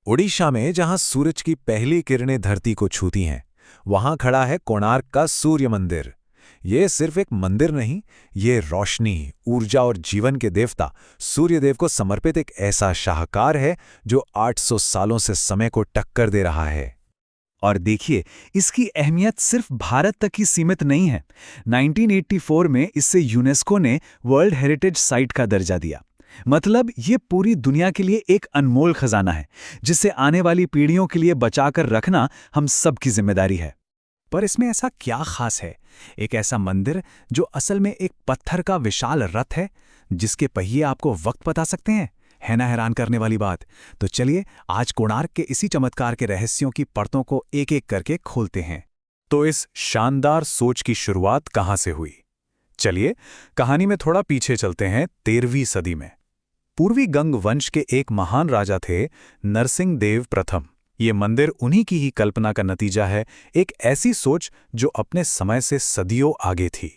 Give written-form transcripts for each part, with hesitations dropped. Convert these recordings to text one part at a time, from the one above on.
ओडिशा में जहां सूरज की पहली किरणें धरती को छूती हैं, वहां खड़ा है कोणार्क का सूर्य मंदिर। ये सिर्फ एक मंदिर नहीं, ये रोशनी, ऊर्जा और जीवन के देवता सूर्यदेव को समर्पित एक ऐसा शाहकार है जो 800 सालों से समय को टक्कर दे रहा है। और देखिए, इसकी अहमियत सिर्फ भारत तक ही सीमित नहीं है। 1984 में इससे यूनेस्को ने वर्ल्ड हेरिटेज साइट का दर्जा दिया। मतलब ये पूरी दुनिया के लिए एक अनमोल खजाना है, जिसे आने वाली पीढ़ियों के लिए बचाकर रखना हम सबकी जिम्मेदारी है। पर इसमें ऐसा क्या खास है? एक ऐसा मंदिर जो असल में एक पत्थर का विशाल रथ है, जिसके पहिए आपको वक्त बता सकते हैं। है ना हैरान करने वाली बात? तो चलिए आज कोणार्क के इसी चमत्कार के रहस्यों की परतों को एक एक करके खोलते हैं। तो इस शानदार सोच की शुरुआत कहां से हुई? चलिए कहानी में थोड़ा पीछे चलते हैं, 13वीं सदी में। पूर्वी गंग वंश के एक महान राजा थे, नरसिंह देव प्रथम। ये मंदिर उन्हीं की ही कल्पना का नतीजा है, एक ऐसी सोच जो अपने समय से सदियों आगे थी।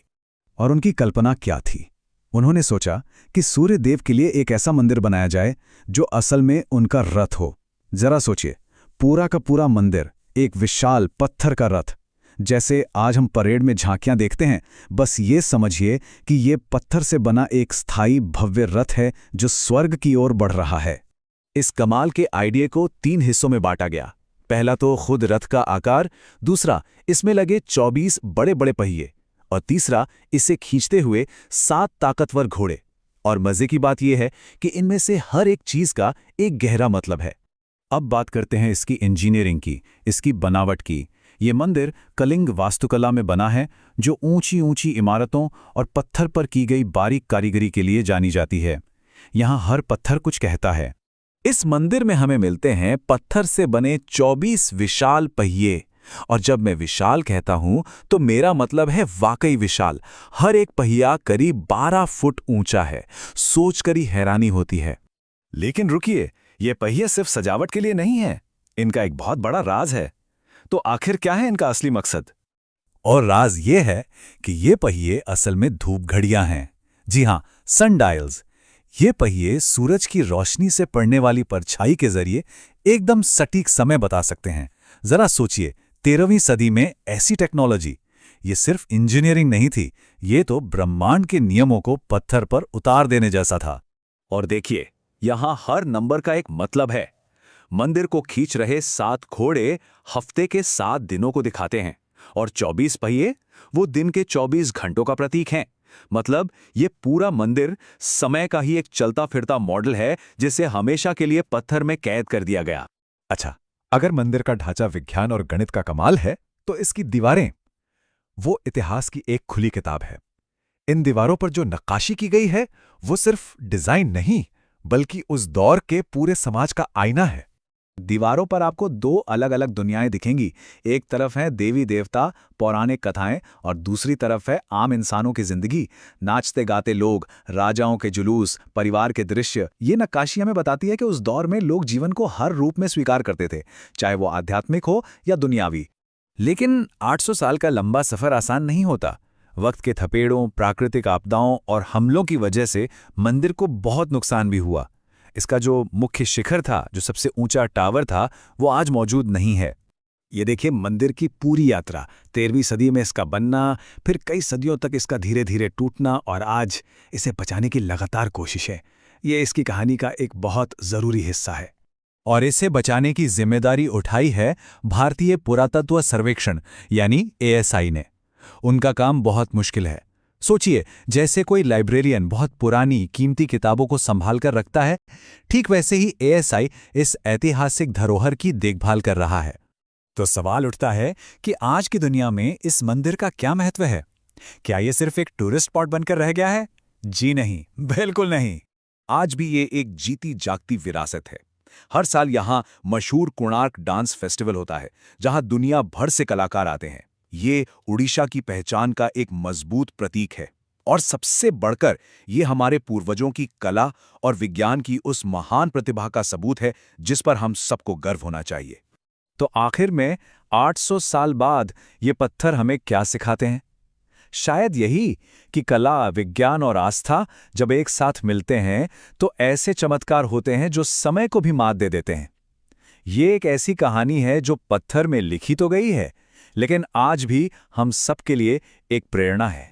और उनकी कल्पना क्या थी? उन्होंने सोचा कि सूर्य देव के लिए एक ऐसा मंदिर बनाया जाए जो असल में उनका रथ हो। जरा सोचिए, पूरा का पूरा मंदिर एक विशाल पत्थर का रथ, जैसे आज हम परेड में झांकियां देखते हैं। बस ये समझिए कि ये पत्थर से बना एक स्थायी भव्य रथ है जो स्वर्ग की ओर बढ़ रहा है। इस कमाल के आइडिया को 3 हिस्सों में बांटा गया। पहला तो खुद रथ का आकार, दूसरा इसमें लगे 24 बड़े बड़े पहिए, और तीसरा इसे खींचते हुए 7 ताकतवर घोड़े। और मजे की बात यह है कि इनमें से हर एक चीज का एक गहरा मतलब है। अब बात करते हैं इसकी इंजीनियरिंग की, इसकी बनावट की। ये मंदिर कलिंग वास्तुकला में बना है, जो ऊंची ऊंची इमारतों और पत्थर पर की गई बारीक कारीगरी के लिए जानी जाती है। यहाँ हर पत्थर कुछ कहता है। इस मंदिर में हमें मिलते हैं पत्थर से बने 24 विशाल पहिए। और जब मैं विशाल कहता हूं तो मेरा मतलब है वाकई विशाल। हर एक पहिया करीब 12 फुट ऊंचा है। सोचकर ही हैरानी होती है। लेकिन रुकिए, ये पहिए सिर्फ सजावट के लिए नहीं है, इनका एक बहुत बड़ा राज है। तो आखिर क्या है इनका असली मकसद? और राज ये है कि ये पहिए असल में धूप घड़ियां हैं। जी हां, सनडायल्स। ये पहिए सूरज की रोशनी से पड़ने वाली परछाई के जरिए एकदम सटीक समय बता सकते हैं। जरा सोचिए, 13वीं सदी में ऐसी टेक्नोलॉजी। ये सिर्फ इंजीनियरिंग नहीं थी, ये तो ब्रह्मांड के नियमों को पत्थर पर उतार देने जैसा था। और देखिए, यहां हर नंबर का एक मतलब है। मंदिर को खींच रहे 7 घोड़े हफ्ते के 7 दिनों को दिखाते हैं, और 24 पहिए वो दिन के 24 घंटों का प्रतीक हैं। मतलब ये पूरा मंदिर समय का ही एक चलता फिरता मॉडल है, जिसे हमेशा के लिए पत्थर में कैद कर दिया गया। अच्छा, अगर मंदिर का ढांचा विज्ञान और गणित का कमाल है, तो इसकी दीवारें, वो इतिहास की एक खुली किताब है। इन दीवारों पर जो नक्काशी की गई है, वो सिर्फ डिजाइन नहीं, बल्कि उस दौर के पूरे समाज का आईना है। दीवारों पर आपको 2 अलग अलग दुनियाएं दिखेंगी। एक तरफ है देवी देवता, पौराणिक कथाएं, और दूसरी तरफ है आम इंसानों की जिंदगी, नाचते गाते लोग, राजाओं के जुलूस, परिवार के दृश्य। ये नक्काशी हमें बताती है कि उस दौर में लोग जीवन को हर रूप में स्वीकार करते थे, चाहे वो आध्यात्मिक हो या दुनियावी। लेकिन 800 साल का लंबा सफर आसान नहीं होता। वक्त के थपेड़ों, प्राकृतिक आपदाओं और हमलों की वजह से मंदिर को बहुत नुकसान भी हुआ। इसका जो मुख्य शिखर था, जो सबसे ऊंचा टावर था, वो आज मौजूद नहीं है। ये देखिए मंदिर की पूरी यात्रा, 13वीं सदी में इसका बनना, फिर कई सदियों तक इसका धीरे धीरे टूटना, और आज इसे बचाने की लगातार कोशिशें। ये इसकी कहानी का एक बहुत जरूरी हिस्सा है। और इसे बचाने की जिम्मेदारी उठाई है भारतीय पुरातत्व सर्वेक्षण यानी ASI ने। उनका काम बहुत मुश्किल है। सोचिए, जैसे कोई लाइब्रेरियन बहुत पुरानी कीमती किताबों को संभाल कर रखता है, ठीक वैसे ही ASI इस ऐतिहासिक धरोहर की देखभाल कर रहा है। तो सवाल उठता है कि आज की दुनिया में इस मंदिर का क्या महत्व है? क्या ये सिर्फ एक टूरिस्ट स्पॉट बनकर रह गया है? जी नहीं, बिल्कुल नहीं। आज भी ये एक जीती जागती विरासत है। हर साल यहाँ मशहूर कोणार्क डांस फेस्टिवल होता है, जहाँ दुनिया भर से कलाकार आते हैं। ये उड़ीसा की पहचान का एक मजबूत प्रतीक है, और सबसे बढ़कर ये हमारे पूर्वजों की कला और विज्ञान की उस महान प्रतिभा का सबूत है, जिस पर हम सबको गर्व होना चाहिए। तो आखिर में 800 साल बाद ये पत्थर हमें क्या सिखाते हैं? शायद यही कि कला, विज्ञान और आस्था जब एक साथ मिलते हैं तो ऐसे चमत्कार होते हैं जो समय को भी मात दे देते हैं। ये एक ऐसी कहानी है जो पत्थर में लिखी तो गई है, लेकिन आज भी हम सबके लिए एक प्रेरणा है।